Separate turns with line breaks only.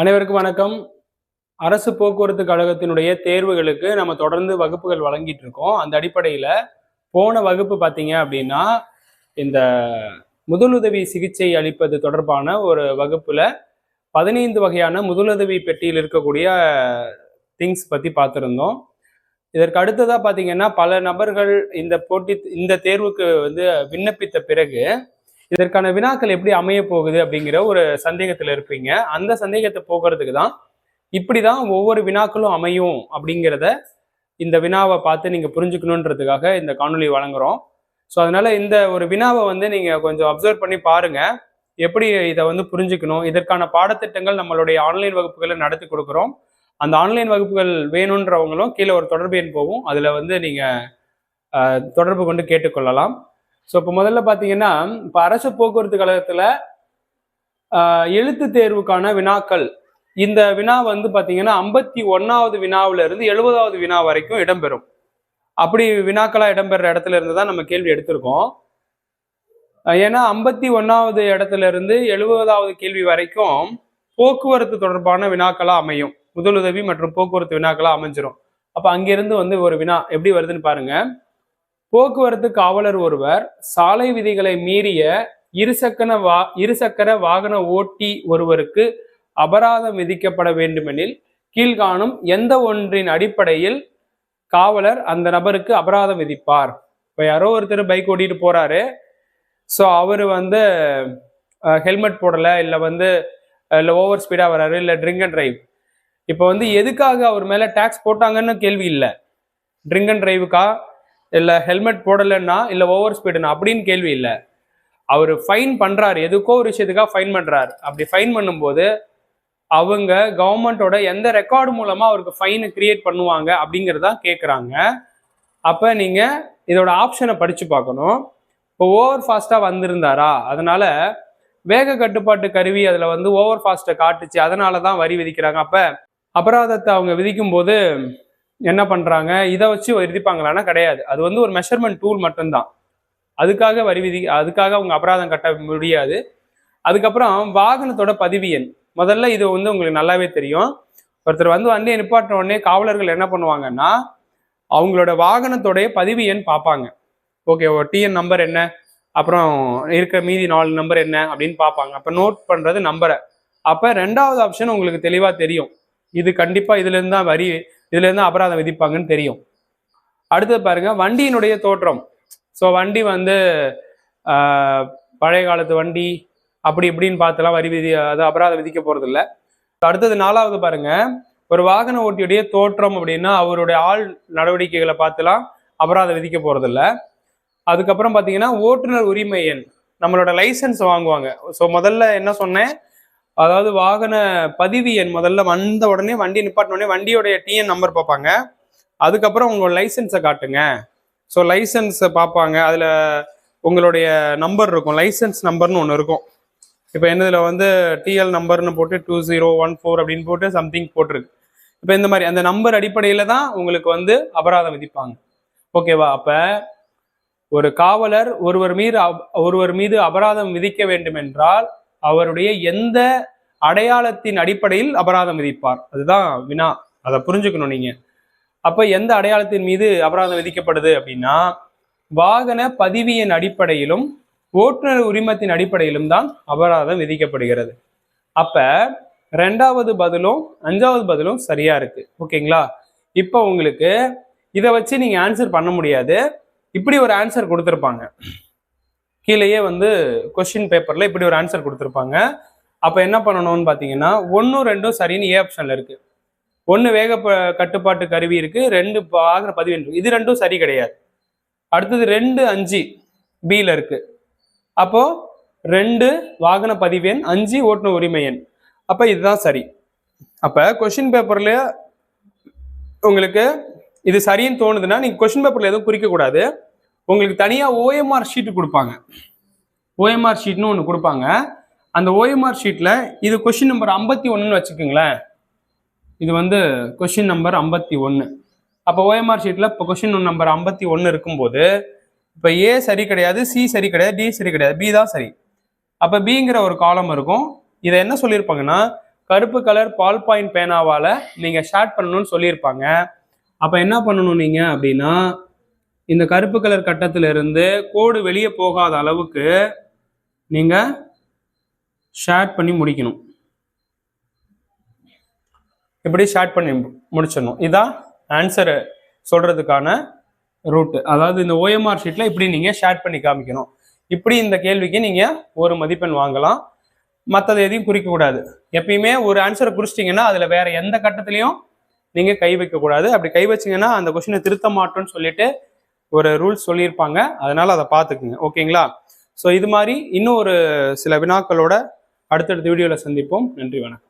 அனைவருக்கும் வணக்கம். அரசு போக்குவரத்து கழகத்தினுடைய தேர்வுகளுக்கு நம்ம தொடர்ந்து வகுப்புகள் வழங்கிட்டு இருக்கோம். அந்த அடிப்படையில போன வகுப்பு பார்த்தீங்க அப்படின்னா, இந்த முதலுதவி சிகிச்சை அளிப்பது தொடர்பான ஒரு வகுப்புல 15 வகையான முதலுதவி பெட்டியில் இருக்கக்கூடிய திங்ஸ் பத்தி பார்த்திருந்தோம். இதற்கு அடுத்ததா பார்த்தீங்கன்னா, பல நபர்கள் இந்த தேர்வுக்கு விண்ணப்பித்த பிறகு இதற்கான வினாக்கள் எப்படி அமைய போகுது அப்படிங்கிற ஒரு சந்தேகத்துல இருப்பீங்க. அந்த சந்தேகத்தை போக்குறதுக்கு தான் இப்படிதான் ஒவ்வொரு வினாக்களும் அமையும் அப்படிங்கிறத இந்த வினாவை பார்த்து நீங்க புரிஞ்சுக்கணுன்றதுக்காக இந்த காணொலி வழங்குறோம். ஸோ அதனால இந்த ஒரு வினாவை நீங்க கொஞ்சம் அப்சர்வ் பண்ணி பாருங்க. எப்படி இதை புரிஞ்சுக்கணும், இதற்கான பாடத்திட்டங்கள் நம்மளுடைய ஆன்லைன் வகுப்புகளை நடத்தி கொடுக்குறோம். அந்த ஆன்லைன் வகுப்புகள் வேணுன்றவங்களும் கீழே ஒரு தொடர்பு எண் போகும், அதுல நீங்க தொடர்பு கொண்டு கேட்டுக்கொள்ளலாம். ஸோ இப்போ முதல்ல பார்த்தீங்கன்னா, இப்போ அரசு போக்குவரத்து கழகத்துல எழுத்து தேர்வுக்கான வினாக்கள், இந்த வினா பார்த்தீங்கன்னா 51வது வினாவில இருந்து 70வது வினா வரைக்கும் இடம்பெறும். அப்படி வினாக்களா இடம்பெற இடத்துல இருந்து தான் நம்ம கேள்வி எடுத்திருக்கோம். ஏன்னா 51வது இடத்துல இருந்து 70வது கேள்வி வரைக்கும் போக்குவரத்து தொடர்பான வினாக்களா அமையும். முதலுதவி மற்றும் போக்குவரத்து வினாக்களா அமைஞ்சிரும். அப்ப அங்கிருந்து ஒரு வினா எப்படி வருதுன்னு பாருங்க. போக்குவரத்து காவலர் ஒருவர் சாலை விதிகளை மீறிய இருசக்கர வாகன ஓட்டி ஒருவருக்கு அபராதம் விதிக்கப்பட வேண்டுமெனில் கீழ்காணும் எந்த ஒன்றின் அடிப்படையில் காவலர் அந்த நபருக்கு அபராதம் விதிப்பார்? இப்போ யாரோ ஒருத்தர் பைக் ஓட்டிட்டு போறாரு. ஸோ அவரு ஹெல்மெட் போடலை, இல்லை ஓவர் ஸ்பீடா வராரு, இல்லை ட்ரிங்க் அண்ட் டிரைவ். இப்போ எதுக்காக அவர் மேல டேக்ஸ் போட்டாங்கன்னு கேள்வி இல்லை. ட்ரிங்க் அண்ட் டிரைவுக்கா, இல்லை ஹெல்மெட் போடலைன்னா, இல்லை ஓவர் ஸ்பீடுனா அப்படின்னு கேள்வி இல்லை. அவர் ஃபைன் பண்றாரு, எதுக்கோ ஒரு விஷயத்துக்காக ஃபைன் பண்றாரு. அப்படி ஃபைன் பண்ணும்போது அவங்க கவர்மெண்டோட எந்த ரெக்கார்டு மூலமா அவருக்கு ஃபைனை கிரியேட் பண்ணுவாங்க அப்படிங்கிறதா கேட்குறாங்க. அப்ப நீங்க இதோட ஆப்ஷனை படிச்சு பார்க்கணும். இப்போ ஓவர் ஃபாஸ்டா வந்திருந்தாரா, அதனால வேக கட்டுப்பாட்டு கருவி அதுல ஓவர் ஃபாஸ்ட்டை காட்டுச்சு, அதனாலதான் வரி விதிக்கிறாங்க. அப்ப அபராதத்தை அவங்க விதிக்கும் போது என்ன பண்றாங்க, இதை வச்சு விதிப்பாங்களான்னா கிடையாது. அது ஒரு மெஷர்மெண்ட் டூல் மட்டும்தான். அதுக்காக அதுக்காக அவங்க அபராதம் கட்ட முடியாது. அதுக்கப்புறம் வாகனத்தோட பதிவு எண், முதல்ல இது உங்களுக்கு நல்லாவே தெரியும். ஒருத்தர் வண்டியை நிப்பாட்டின உடனே காவலர்கள் என்ன பண்ணுவாங்கன்னா, அவங்களோட வாகனத்தோடைய பதிவு எண் பார்ப்பாங்க. ஓகே, டிஎன் நம்பர் என்ன, அப்புறம் இருக்கிற மீதி 4 நம்பர் என்ன அப்படின்னு பார்ப்பாங்க. அப்ப நோட் பண்றது நம்பரை. அப்ப 2வது ஆப்ஷன் உங்களுக்கு தெளிவா தெரியும், இது கண்டிப்பா இதுல இருந்து அபராதம் விதிப்பாங்கன்னு தெரியும். அடுத்தது பாருங்க, வண்டியினுடைய தோற்றம். ஸோ வண்டி பழைய காலத்து வண்டி அப்படி இப்படின்னு பார்த்துலாம் அபராதம் விதிக்க போறது இல்லை. அடுத்தது 4வது பாருங்க, ஒரு வாகன ஓட்டியுடைய தோற்றம் அப்படின்னா அவருடைய ஆள் நடவடிக்கைகளை பார்த்துலாம் அபராதம் விதிக்க போறது இல்லை. அதுக்கப்புறம் பார்த்தீங்கன்னா ஓட்டுநர் உரிமை எண், நம்மளோட லைசன்ஸ் வாங்குவாங்க. ஸோ முதல்ல என்ன சொன்னேன், அதாவது வாகன பதிவு எண் முதல்ல வந்த உடனே, வண்டி நிப்பாட்டின உடனே வண்டியோடைய டிஎன் நம்பர் பார்ப்பாங்க. அதுக்கப்புறம் உங்களோட லைசன்ஸை காட்டுங்க. ஸோ லைசன்ஸை பார்ப்பாங்க, அதுல உங்களுடைய நம்பர் இருக்கும், லைசன்ஸ் நம்பர்னு ஒன்று இருக்கும். இப்போ என்னதுல டிஎல் நம்பர்னு போட்டு 2014 அப்படின்னு போட்டு சம்திங் போட்டிருக்கு. இப்போ இந்த மாதிரி அந்த நம்பர் அடிப்படையில தான் உங்களுக்கு அபராதம் விதிப்பாங்க. ஓகேவா? அப்ப ஒரு காவலர் ஒருவர் மீது அபராதம் விதிக்க வேண்டும் என்றால் அவருடைய எந்த அடையாளத்தின் அடிப்படையில் அபராதம் விதிப்பார்? அதுதான் வினா, அதை புரிஞ்சுக்கணும் நீங்க. அப்ப எந்த அடையாளத்தின் மீது அபராதம் விதிக்கப்படுது அப்படின்னா, வாகன பதிவியின் அடிப்படையிலும் ஓட்டுநர் உரிமத்தின் அடிப்படையிலும் தான் அபராதம் விதிக்கப்படுகிறது. அப்ப 2வது பதிலும் 5வது பதிலும் சரியா இருக்கு. ஓகேங்களா? இப்ப உங்களுக்கு இதை வச்சு நீங்க ஆன்சர் பண்ண முடியாது. இப்படி ஒரு ஆன்சர் கொடுத்துருப்பாங்க, கீழேயே கொஸ்டின் பேப்பர்ல இப்படி ஒரு ஆன்சர் கொடுத்துருப்பாங்க. அப்ப என்ன பண்ணணும்னு பாத்தீங்கன்னா, 1, 2 சரின்னு ஏ ஆப்ஷன்ல இருக்கு. 1 வேக கட்டுப்பாட்டு கருவி இருக்கு, 2 வாகன பதிவு இருக்கு. இது 2ம் சரி கிடையாது. அடுத்தது 2, 5 பில இருக்கு. அப்போ 2 வாகன பதிவு எண், 5 ஓட்டுநர் உரிமை எண். அப்ப இதுதான் சரி. அப்ப கொஸ்டின் பேப்பர்ல உங்களுக்கு இது சரின்னு தோணுதுன்னா நீங்க கொஸ்டின் பேப்பர்ல எதுவும் குறிக்க கூடாது. உங்களுக்கு தனியா ஓஎம்ஆர் ஷீட் கொடுப்பாங்க. ஓஎம்ஆர் ஷீட்னு ஒன்று கொடுப்பாங்க. அந்த ஓஎம்ஆர் ஷீட்ல இது கொஸ்டின் நம்பர் 51ன்னு வச்சுக்கோங்களேன். இது கொஸ்டின் நம்பர் 51. அப்போ ஓஎம்ஆர் ஷீட்ல இப்போ கொஸ்டின் நம்பர் 51 இருக்கும்போது இப்போ ஏ சரி கிடையாது, சி சரி கிடையாது, டி சரி கிடையாது, பி தான் சரி. அப்போ பிங்கிற ஒரு காலம் இருக்கும். இதை என்ன சொல்லியிருப்பாங்கன்னா, கருப்பு கலர் பால் பாயிண்ட் பேனாவால நீங்க ஷேட் பண்ணணும்னு சொல்லியிருப்பாங்க. அப்ப என்ன பண்ணணும் நீங்க அப்படின்னா, இந்த கருப்பு கலர் கட்டத்துல இருந்து கோடு வெளியே போகாத அளவுக்கு நீங்க ஷேட் பண்ணி முடிக்கணும். இப்படி ஷேட் பண்ணி முடிச்சிடணும். இதான் ஆன்சர் சொல்றதுக்கான ரூட். அதாவது இந்த ஓஎம்ஆர் ஷீட்ல இப்படி நீங்க ஷேட் பண்ணி காமிக்கணும். இப்படி இந்த கேள்விக்கு நீங்க 1 மதிப்பெண் வாங்கலாம். மற்றது எதையும் குறிக்க கூடாது. எப்பயுமே ஒரு ஆன்சரை குறிச்சிட்டிங்கன்னா அதுல வேற எந்த கட்டத்திலையும் நீங்க கை வைக்க கூடாது. அப்படி கை வச்சீங்கன்னா அந்த கொஸ்டினை திருத்த மாட்டோம்னு சொல்லிட்டு ஒரு ரூல்ஸ் சொல்லியிருப்பாங்க. அதனால அதை பார்த்துக்குங்க. ஓகேங்களா? ஸோ இது மாதிரி இன்னும் ஒரு சில வினாக்களோட அடுத்தடுத்த வீடியோவில் சந்திப்போம். நன்றி, வணக்கம்.